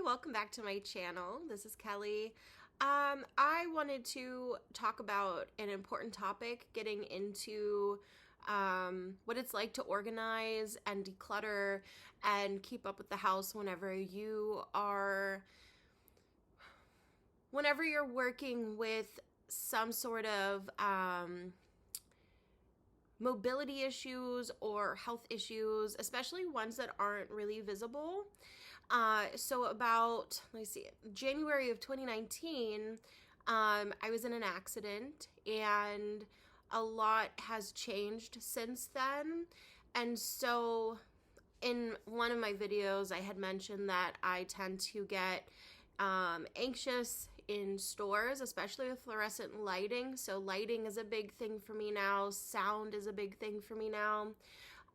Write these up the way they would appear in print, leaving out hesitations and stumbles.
welcome back to my channel. This is Kelly. I wanted to talk about an important topic, getting into what it's like to organize and declutter and keep up with the house whenever you're working with some sort of mobility issues or health issues, especially ones that aren't really visible. So about, January of 2019, I was in an accident and a lot has changed since then. And so in one of my videos, I had mentioned that I tend to get anxious in stores, especially with fluorescent lighting. So lighting is a big thing for me now. Sound is a big thing for me now.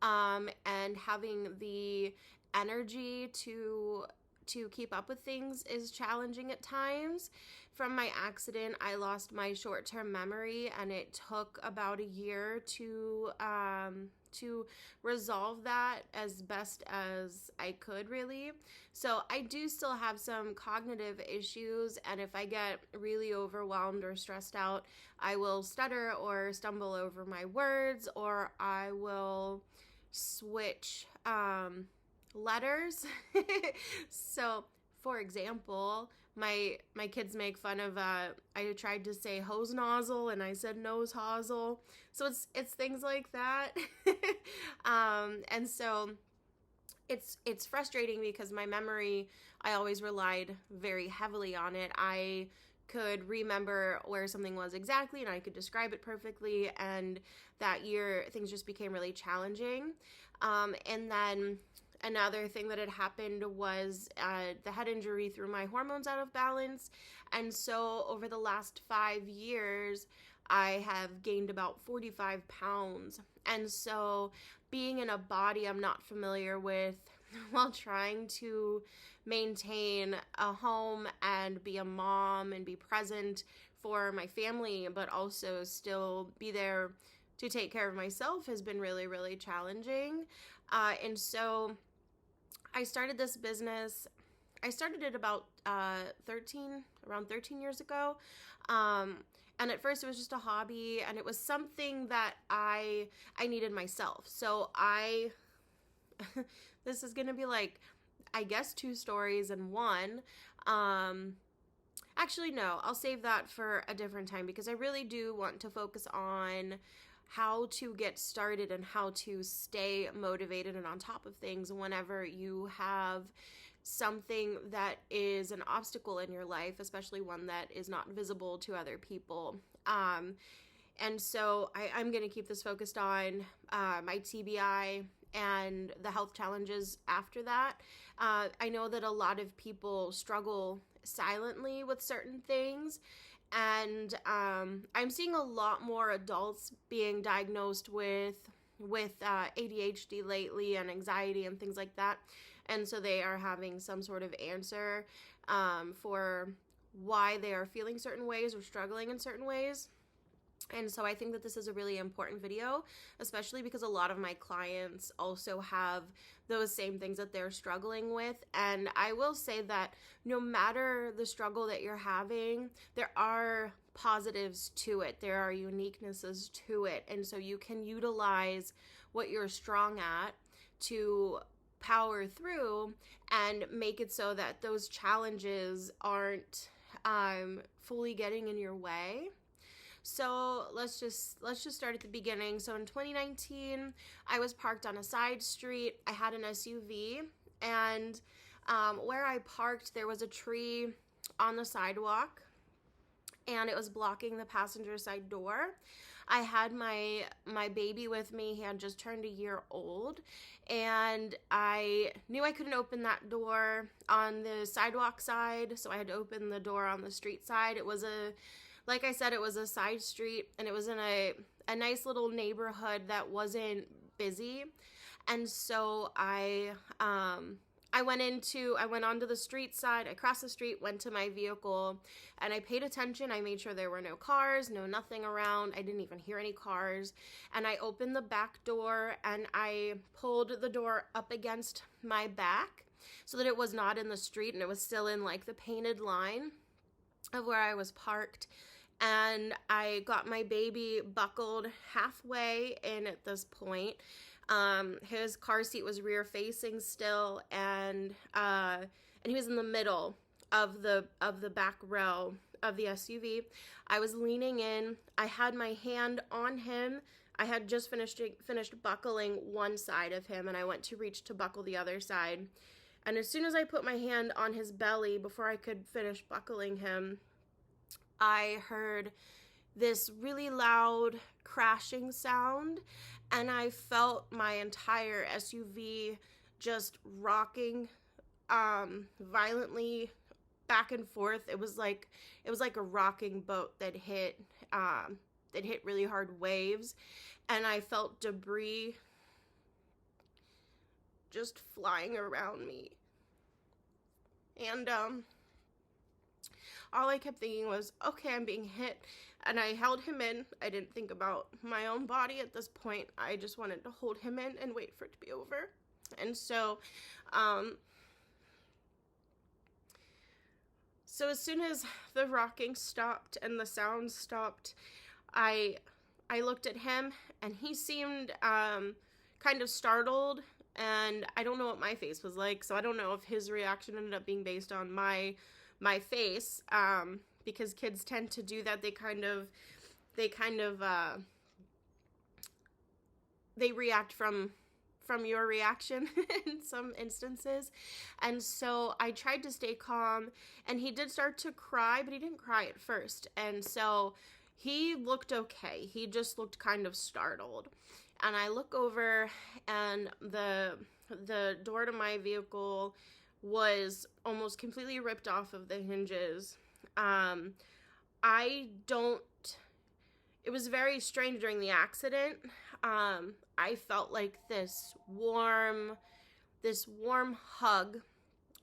And having the energy to keep up with things is challenging at times. From my accident, I lost my short-term memory, and it took about a year to resolve that as best as I could, really. So I do still have some cognitive issues, and if I get really overwhelmed or stressed out, I will stutter or stumble over my words, or I will switch letters. So for example, my kids make fun of I tried to say hose nozzle and I said nose hosel. So it's things like that. And so it's frustrating because my memory, I always relied very heavily on it. I could remember where something was exactly and I could describe it perfectly, and that year things just became really challenging. And then another thing that had happened was the head injury threw my hormones out of balance, and so over the last 5 years I have gained about 45 pounds. And so being in a body I'm not familiar with while trying to maintain a home and be a mom and be present for my family, but also still be there to take care of myself has been really, really challenging. And so I started this business. I started it about around 13 years ago. And at first it was just a hobby, and it was something that I needed myself. So this is gonna be like, I guess, 2 stories in one. Actually, no, I'll save that for a different time because I really do want to focus on how to get started and how to stay motivated and on top of things whenever you have something that is an obstacle in your life, especially one that is not visible to other people. And so I'm going to keep this focused on my TBI and the health challenges after that. I know that a lot of people struggle silently with certain things, and I'm seeing a lot more adults being diagnosed with ADHD lately and anxiety and things like that, and so they are having some sort of answer for why they are feeling certain ways or struggling in certain ways. And so I think that this is a really important video, especially because a lot of my clients also have those same things that they're struggling with. And I will say that no matter the struggle that you're having, there are positives to it. There are uniquenesses to it. And so you can utilize what you're strong at to power through and make it so that those challenges aren't fully getting in your way. So let's just start at the beginning. So in 2019, I was parked on a side street. I had an SUV, and where I parked, there was a tree on the sidewalk, and it was blocking the passenger side door. I had my baby with me. He had just turned a year old, and I knew I couldn't open that door on the sidewalk side, so I had to open the door on the street side. Like I said, it was a side street, and it was in a nice little neighborhood that wasn't busy. And so I went onto the street side, I crossed the street, went to my vehicle, and I paid attention. I made sure there were no cars, nothing around. I didn't even hear any cars. And I opened the back door, and I pulled the door up against my back. so that it was not in the street and it was still in like the painted line of where I was parked. And I got my baby buckled halfway in at this point. His car seat was rear facing still, and he was in the middle of the back row of the SUV. I was leaning in. I had my hand on him. I had just finished buckling one side of him, and I went to reach to buckle the other side. And as soon as I put my hand on his belly, before I could finish buckling him, I heard this really loud crashing sound, and I felt my entire SUV just rocking violently back and forth. It was like a rocking boat that hit really hard waves, and I felt debris just flying around me. And all I kept thinking was, okay, I'm being hit. And I held him in. I didn't think about my own body at this point. I just wanted to hold him in and wait for it to be over. And so as soon as the rocking stopped and the sound stopped, I looked at him, and he seemed kind of startled. And I don't know what my face was like, so I don't know if his reaction ended up being based on my face, because kids tend to do that. They react from your reaction in some instances. And so I tried to stay calm, and he did start to cry, but he didn't cry at first. And so he looked okay. He just looked kind of startled. And I look over, and the door to my vehicle was almost completely ripped off of the hinges. It was very strange during the accident. I felt like this warm hug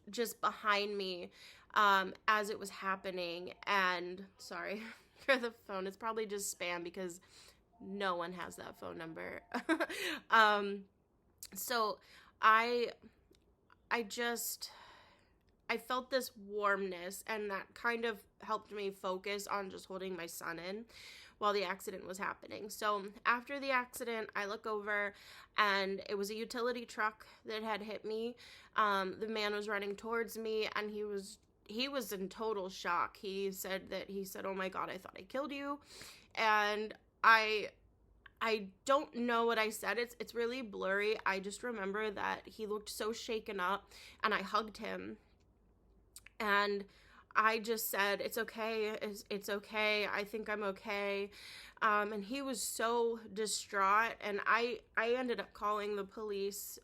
just behind me, as it was happening. And sorry for the phone. It's probably just spam because no one has that phone number. So I felt this warmness, and that kind of helped me focus on just holding my son in while the accident was happening. So after the accident, I look over, and it was a utility truck that had hit me. The man was running towards me, and he was in total shock. He said, "Oh my God, I thought I killed you." And I don't know what I said. It's really blurry. I just remember that he looked so shaken up, and I hugged him. And I just said, "It's okay. It's okay. I think I'm okay." And he was so distraught. And I ended up calling the police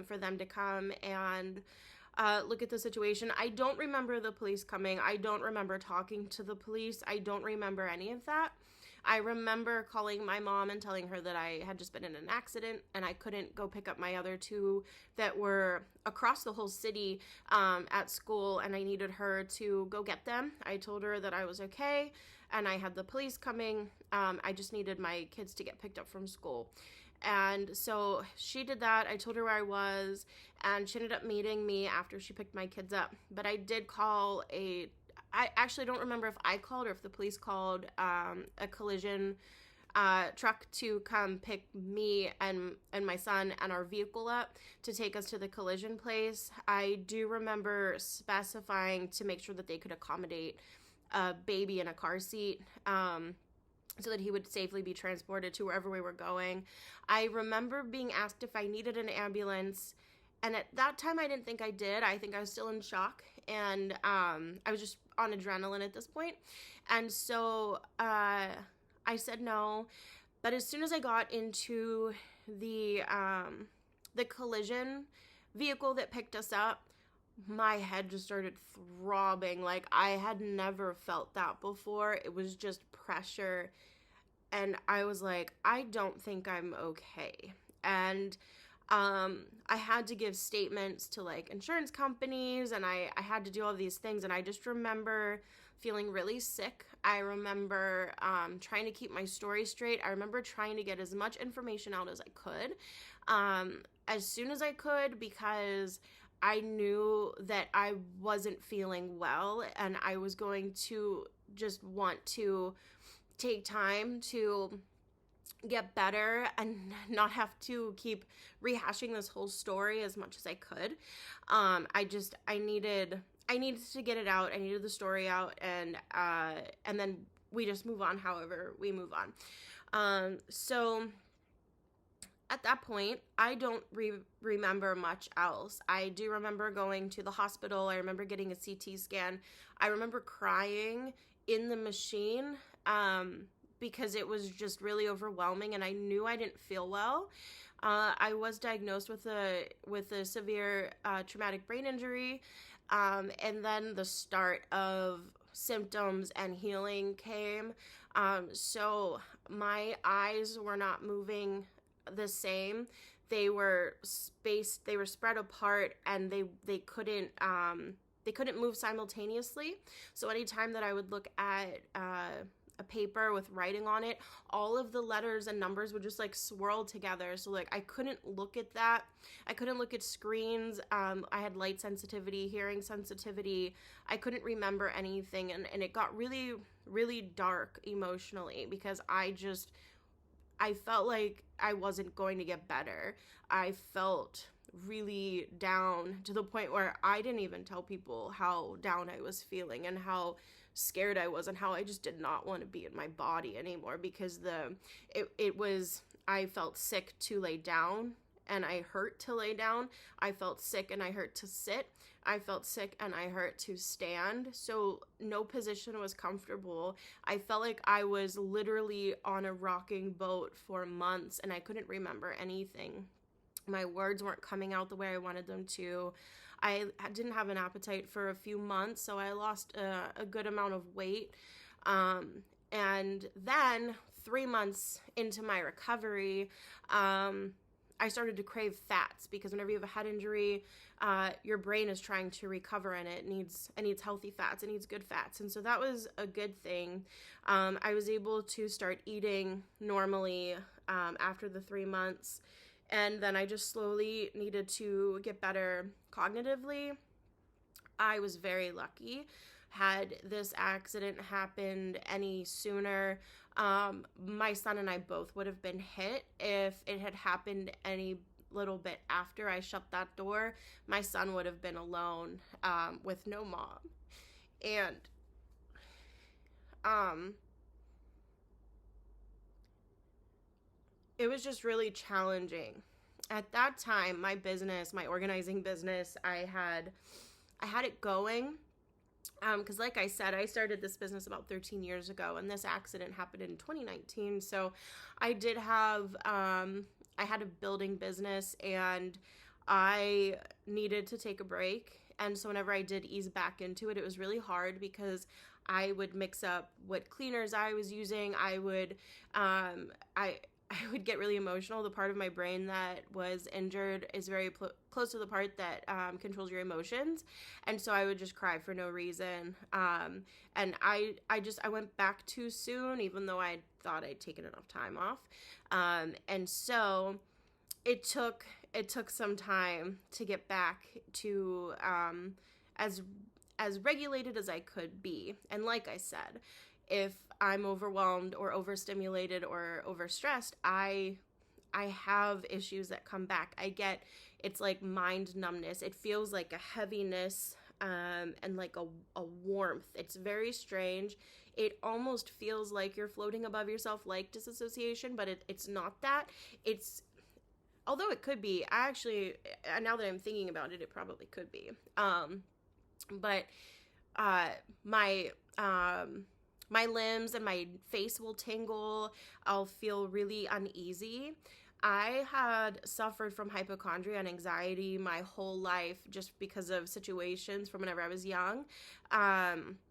for them to come and look at the situation. I don't remember the police coming. I don't remember talking to the police. I don't remember any of that. I remember calling my mom and telling her that I had just been in an accident and I couldn't go pick up my other two that were across the whole city at school, and I needed her to go get them. I told her that I was okay and I had the police coming. I just needed my kids to get picked up from school. And so she did that. I told her where I was, and she ended up meeting me after she picked my kids up. But I did call I actually don't remember if I called or if the police called a collision truck to come pick me and my son and our vehicle up to take us to the collision place. I do remember specifying to make sure that they could accommodate a baby in a car seat, so that he would safely be transported to wherever we were going. I remember being asked if I needed an ambulance, and at that time I didn't think I did. I think I was still in shock, and I was just on adrenaline at this point. And so I said no. But as soon as I got into the collision vehicle that picked us up, my head just started throbbing. Like, I had never felt that before. It was just pressure. And I was like, I don't think I'm okay. And I had to give statements to like insurance companies, and I had to do all these things. And I just remember feeling really sick. I remember trying to keep my story straight. I remember trying to get as much information out as I could, as soon as I could, because I knew that I wasn't feeling well, and I was going to just want to take time to get better and not have to keep rehashing this whole story as much as I could. I needed to get it out. I needed the story out, and then we just move on however we move on. So at that point, I don't remember much else. I do remember going to the hospital. I remember getting a CT scan. I remember crying in the machine because it was just really overwhelming, and I knew I didn't feel well. I was diagnosed with a severe traumatic brain injury, and then the start of symptoms and healing came. So my eyes were not moving the same. They were spaced, they were spread apart, and they couldn't move simultaneously. So anytime that I would look at a paper with writing on it, all of the letters and numbers would just like swirl together. So like I couldn't look at that. I couldn't look at screens. I had light sensitivity, hearing sensitivity. I couldn't remember anything, and it got really, really dark emotionally because I felt like I wasn't going to get better. I felt really down to the point where I didn't even tell people how down I was feeling and how scared I was and how I just did not want to be in my body anymore because I felt sick to lay down and I hurt to lay down. I felt sick and I hurt to sit. I felt sick and I hurt to stand. So no position was comfortable. I felt like I was literally on a rocking boat for months and I couldn't remember anything. My words weren't coming out the way I wanted them to. I didn't have an appetite for a few months, so I lost a good amount of weight. And then 3 months into my recovery, I started to crave fats because whenever you have a head injury, your brain is trying to recover and it needs healthy fats. It needs good fats. And so that was a good thing. I was able to start eating normally after the 3 months. And then I just slowly needed to get better cognitively. I was very lucky. Had this accident happened any sooner, my son and I both would have been hit. If it had happened any little bit after I shut that door, my son would have been alone with no mom. And it was just really challenging. At that time, my organizing business, I had it going. Because like I said, I started this business about 13 years ago, and this accident happened in 2019. So I did have, I had a building business, and I needed to take a break. And so whenever I did ease back into it, it was really hard because I would mix up what cleaners I was using. I would get really emotional. The part of my brain that was injured is very close to the part that controls your emotions. And so I would just cry for no reason. And I went back too soon, even though I thought I'd taken enough time off. And so it took some time to get back to as regulated as I could be. And like I said, if I'm overwhelmed or overstimulated or overstressed, I have issues that come back. It's like mind numbness. It feels like a heaviness and like a warmth. It's very strange. It almost feels like you're floating above yourself, like disassociation, but it's not that. Although it could be. I actually, now that I'm thinking about it, it probably could be. But my limbs and my face will tingle. I'll feel really uneasy. I had suffered from hypochondria and anxiety my whole life just because of situations from whenever I was young,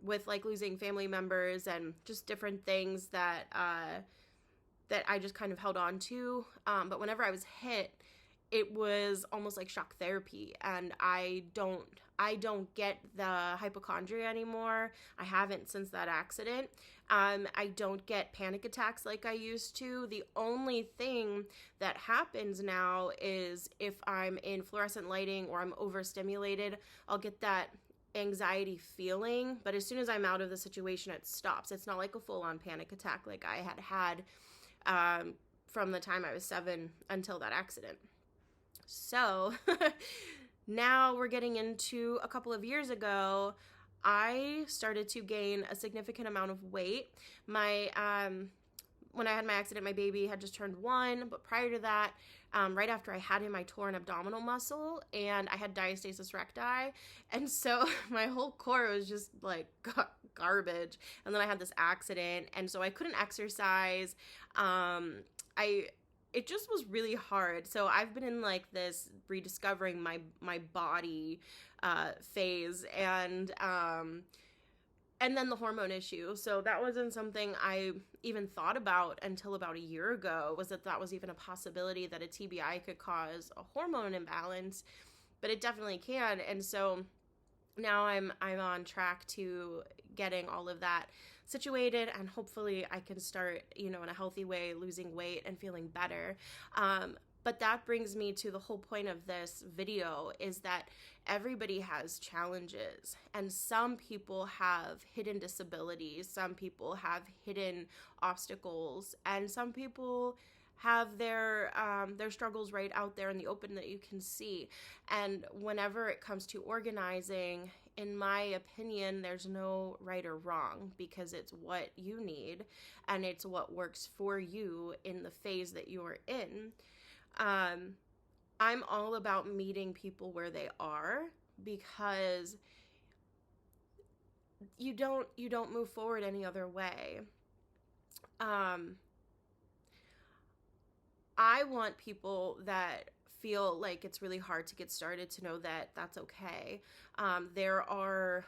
with like losing family members and just different things that I just kind of held on to. But whenever I was hit, it was almost like shock therapy, and I don't get the hypochondria anymore. I haven't since that accident. I don't get panic attacks like I used to. The only thing that happens now is if I'm in fluorescent lighting or I'm overstimulated, I'll get that anxiety feeling, but as soon as I'm out of the situation, it stops. It's not like a full-on panic attack like I had from the time I was 7 until that accident. So now we're getting into a couple of years ago, I started to gain a significant amount of weight. My when I had my accident, my baby had just turned 1, but prior to that, right after I had him, I tore an abdominal muscle and I had diastasis recti, and so my whole core was just like garbage. And then I had this accident, and so I couldn't exercise. It just was really hard. So I've been in like this rediscovering my body phase, and then the hormone issue. So that wasn't something I even thought about until about a year ago, was that was even a possibility that a TBI could cause a hormone imbalance, but it definitely can. And so now I'm on track to getting all of that situated, and hopefully I can start, in a healthy way, losing weight and feeling better. But that brings me to the whole point of this video, is that everybody has challenges, and some people have hidden disabilities, some people have hidden obstacles, and some people have their struggles right out there in the open that you can see. And whenever it comes to organizing, in my opinion, there's no right or wrong, because it's what you need and it's what works for you in the phase that you're in. I'm all about meeting people where they are, because you don't move forward any other way. I want people that feel like it's really hard to get started to know that that's okay. There are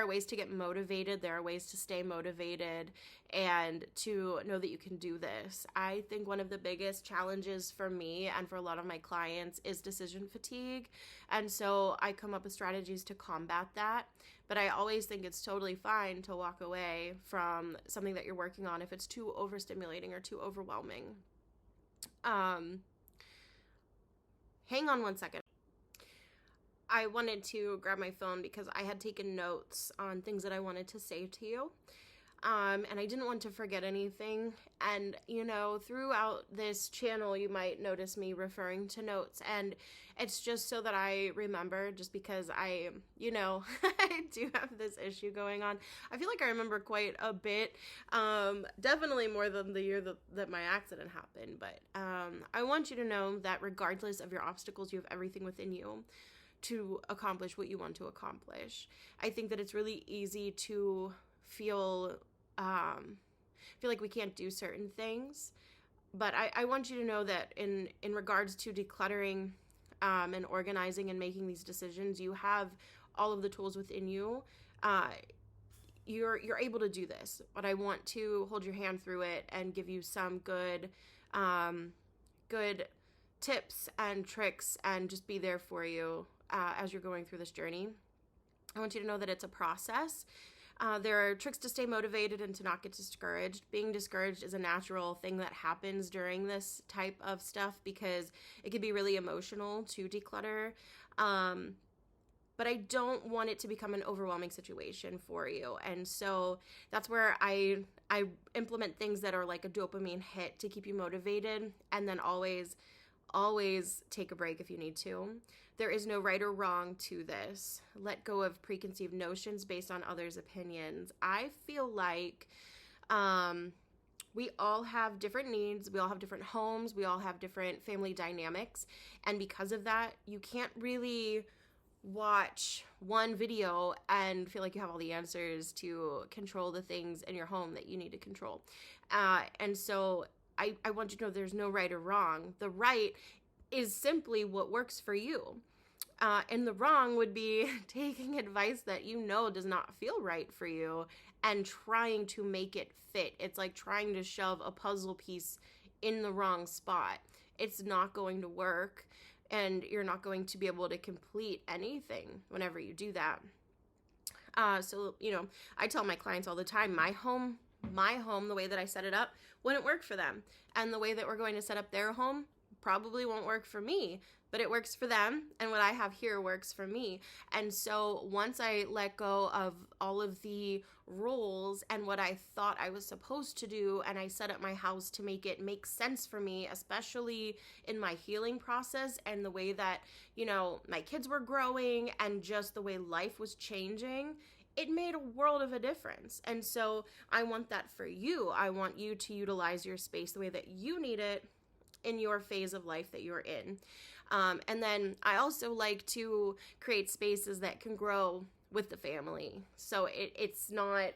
ways to get motivated. There are ways to stay motivated and to know that you can do this. I think one of the biggest challenges for me and for a lot of my clients is decision fatigue. And so I come up with strategies to combat that. But I always think it's totally fine to walk away from something that you're working on if it's too overstimulating or too overwhelming. Hang on one second. I wanted to grab my phone because I had taken notes on things that I wanted to say to you. And I didn't want to forget anything. And, throughout this channel, you might notice me referring to notes. And it's just so that I remember, just because I do have this issue going on. I feel like I remember quite a bit, definitely more than the year that my accident happened. But I want you to know that regardless of your obstacles, you have everything within you to accomplish what you want to accomplish. I think that it's really easy to feel like we can't do certain things, but I want you to know that in regards to decluttering and organizing and making these decisions, you have all of the tools within you. You're able to do this, but I want to hold your hand through it and give you some good tips and tricks, and just be there for you as you're going through this journey. I want you to know that it's a process. There are tricks to stay motivated and to not get discouraged. Being discouraged is a natural thing that happens during this type of stuff, because it can be really emotional to declutter. But I don't want it to become an overwhelming situation for you. And so that's where I implement things that are like a dopamine hit to keep you motivated, and then always take a break if you need to. There is no right or wrong to this. Let go of preconceived notions based on others' opinions. I feel like we all have different needs. We all have different homes. We all have different family dynamics. And because of that, you can't really watch one video and feel like you have all the answers to control the things in your home that you need to control. And so I want you to know there's no right or wrong. The right is simply what works for you. And the wrong would be taking advice that does not feel right for you and trying to make it fit. It's like trying to shove a puzzle piece in the wrong spot. it's not going to work, and you're not going to be able to complete anything whenever you do that. So, I tell my clients all the time, my home, the way that I set it up wouldn't work for them. And the way that we're going to set up their home probably won't work for me, but it works for them. And what I have here works for me. And so once I let go of all of the rules and what I thought I was supposed to do, and I set up my house to make it make sense for me, especially in my healing process and the way that, my kids were growing and just the way life was changing, it made a world of a difference. And so I want that for you. I want you to utilize your space the way that you need it in your phase of life that you're in. And then I also like to create spaces that can grow with the family. So it's not,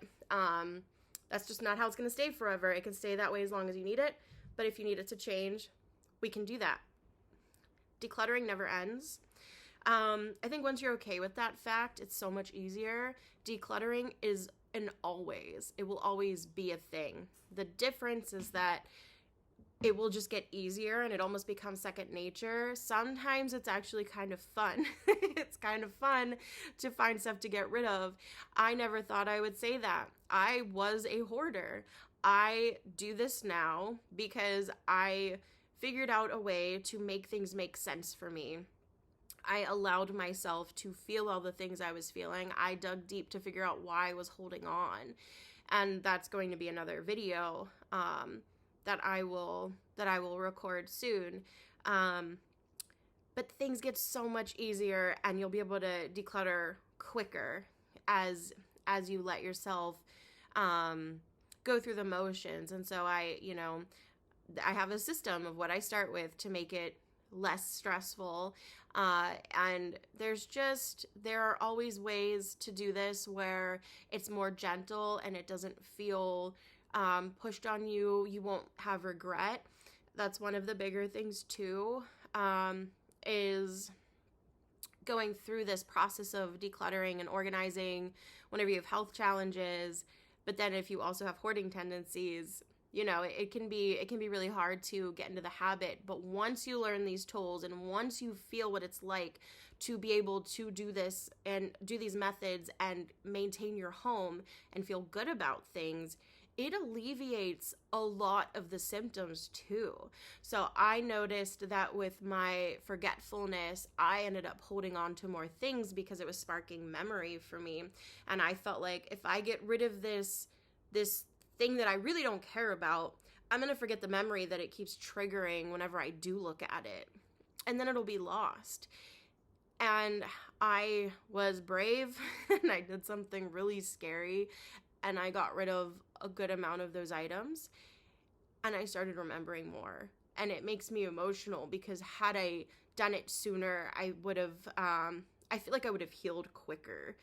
that's just not how it's going to stay forever. It can stay that way as long as you need it. But if you need it to change, we can do that. Decluttering never ends. I think once you're okay with that fact, it's so much easier. Decluttering is an always. It will always be a thing. The difference is that it will just get easier and it almost becomes second nature. Sometimes it's actually kind of fun. It's kind of fun to find stuff to get rid of. I never thought I would say that. I was a hoarder. I do this now because I figured out a way to make things make sense for me. I allowed myself to feel all the things I was feeling. I dug deep to figure out why I was holding on. And that's going to be another video that I will record soon. But things get so much easier, and you'll be able to declutter quicker as you let yourself go through the motions. And so I have a system of what I start with to make it less stressful. And there are always ways to do this where it's more gentle and it doesn't feel pushed on you. You won't have regret. That's one of the bigger things too, is going through this process of decluttering and organizing whenever you have health challenges. But then if you also have hoarding tendencies, it can be really hard to get into the habit. But once you learn these tools and once you feel what it's like to be able to do this and do these methods and maintain your home and feel good about things, it alleviates a lot of the symptoms too. So I noticed that with my forgetfulness, I ended up holding on to more things because it was sparking memory for me. And I felt like if I get rid of this thing that I really don't care about, I'm going to forget the memory that it keeps triggering whenever I do look at it. And then it'll be lost. And I was brave and I did something really scary, and I got rid of a good amount of those items, and I started remembering more. And it makes me emotional because had I done it sooner, I feel like I would have healed quicker.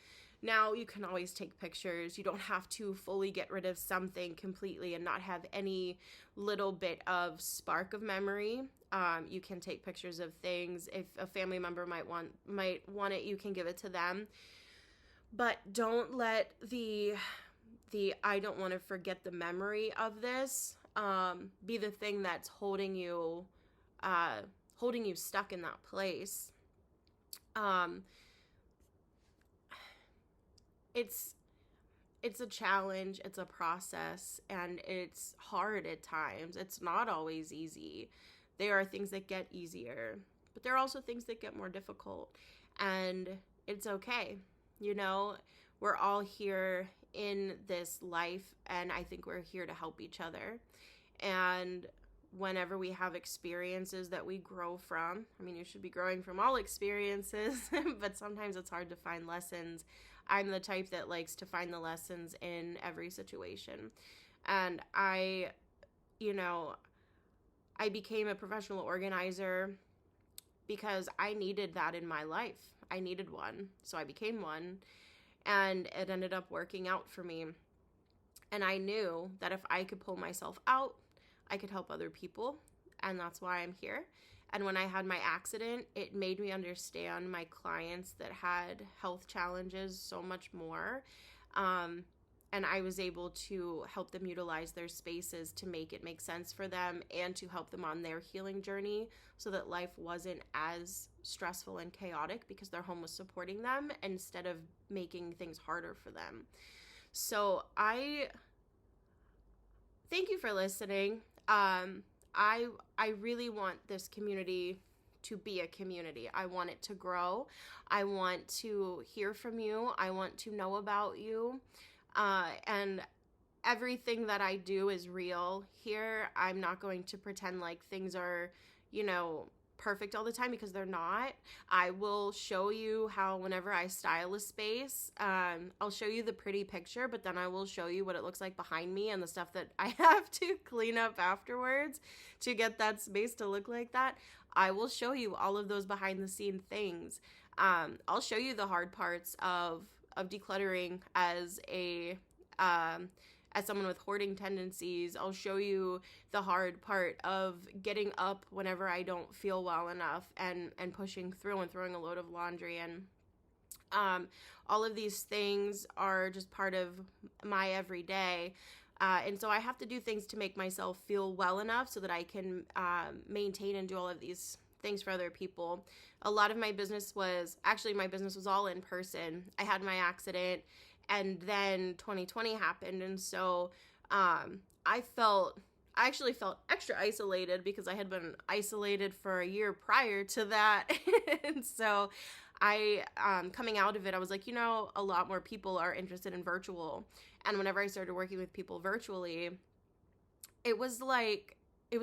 Now you can always take pictures. You don't have to fully get rid of something completely and not have any little bit of spark of memory. You can take pictures of things. If a family member might want it, you can give it to them. But don't let the I don't want to forget the memory of this be the thing that's holding you stuck in that place. It's a challenge, it's a process, and it's hard at times. It's not always easy. There are things that get easier, but there are also things that get more difficult, and it's okay. We're all here in this life, and I think we're here to help each other. And whenever we have experiences that we grow from, you should be growing from all experiences, but sometimes it's hard to find lessons. I'm the type that likes to find the lessons in every situation. And I became a professional organizer because I needed that in my life. I needed one, so I became one. And it ended up working out for me. And I knew that if I could pull myself out, I could help other people. And that's why I'm here. And when I had my accident, it made me understand my clients that had health challenges so much more. I was able to help them utilize their spaces to make it make sense for them and to help them on their healing journey so that life wasn't as stressful and chaotic because their home was supporting them instead of making things harder for them. So I thank you for listening. I really want this community to be a community. I want it to grow. I want to hear from you. I want to know about you. And everything that I do is real here. I'm not going to pretend like things are, perfect all the time because they're not. I will show you how whenever I style a space, I'll show you the pretty picture, but then I will show you what it looks like behind me and the stuff that I have to clean up afterwards to get that space to look like that. I will show you all of those behind the scene things. I'll show you the hard parts of decluttering as someone with hoarding tendencies. I'll show you the hard part of getting up whenever I don't feel well enough and pushing through and throwing a load of laundry. And all of these things are just part of my everyday. And so I have to do things to make myself feel well enough so that I can maintain and do all of these things for other people. A lot of my business was all in person. I had my accident, and then 2020 happened, and so I actually felt extra isolated because I had been isolated for a year prior to that. And so I, coming out of it, I was like, a lot more people are interested in virtual. And whenever I started working with people virtually, it was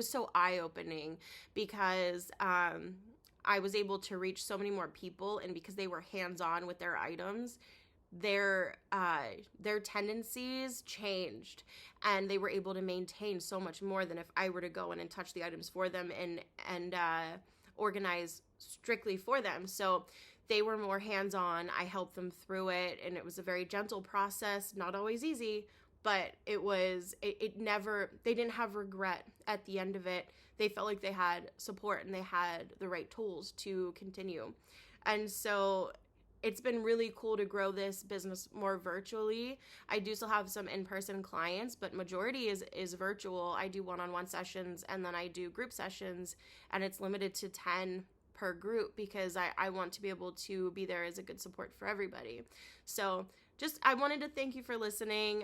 so eye-opening because I was able to reach so many more people, and because they were hands-on with their items, their tendencies changed, and they were able to maintain so much more than if I were to go in and touch the items for them and organize strictly for them. So they were more hands-on. I helped them through it, and it was a very gentle process, not always easy, but they didn't have regret at the end of it. They felt like they had support and they had the right tools to continue. And so it's been really cool to grow this business more virtually. I do still have some in-person clients, but majority is virtual. I do one-on-one sessions, and then I do group sessions, and it's limited to 10 per group because I want to be able to be there as a good support for everybody. So I wanted to thank you for listening.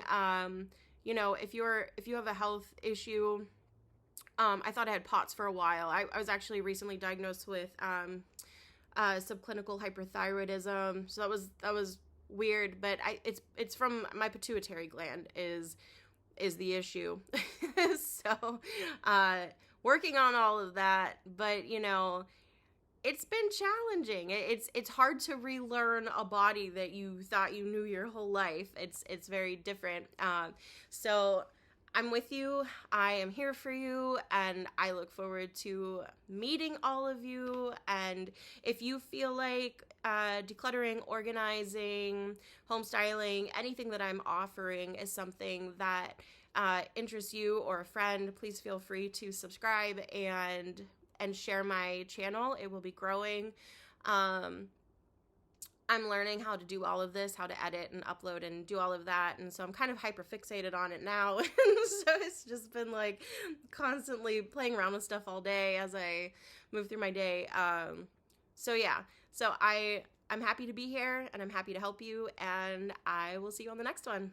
If you have a health issue, I thought I had POTS for a while. I was actually recently diagnosed with subclinical hyperthyroidism. So that was weird, but it's from my pituitary gland is the issue. So working on all of that, but it's been challenging. It's hard to relearn a body that you thought you knew your whole life. It's very different. So I'm with you. I am here for you, and I look forward to meeting all of you. And if you feel like decluttering, organizing, home styling, anything that I'm offering is something that interests you or a friend, please feel free to subscribe and share my channel. It will be growing. I'm learning how to do all of this, how to edit and upload and do all of that. And so I'm kind of hyper fixated on it now. And so it's just been like constantly playing around with stuff all day as I move through my day. So I'm happy to be here, and I'm happy to help you, and I will see you on the next one.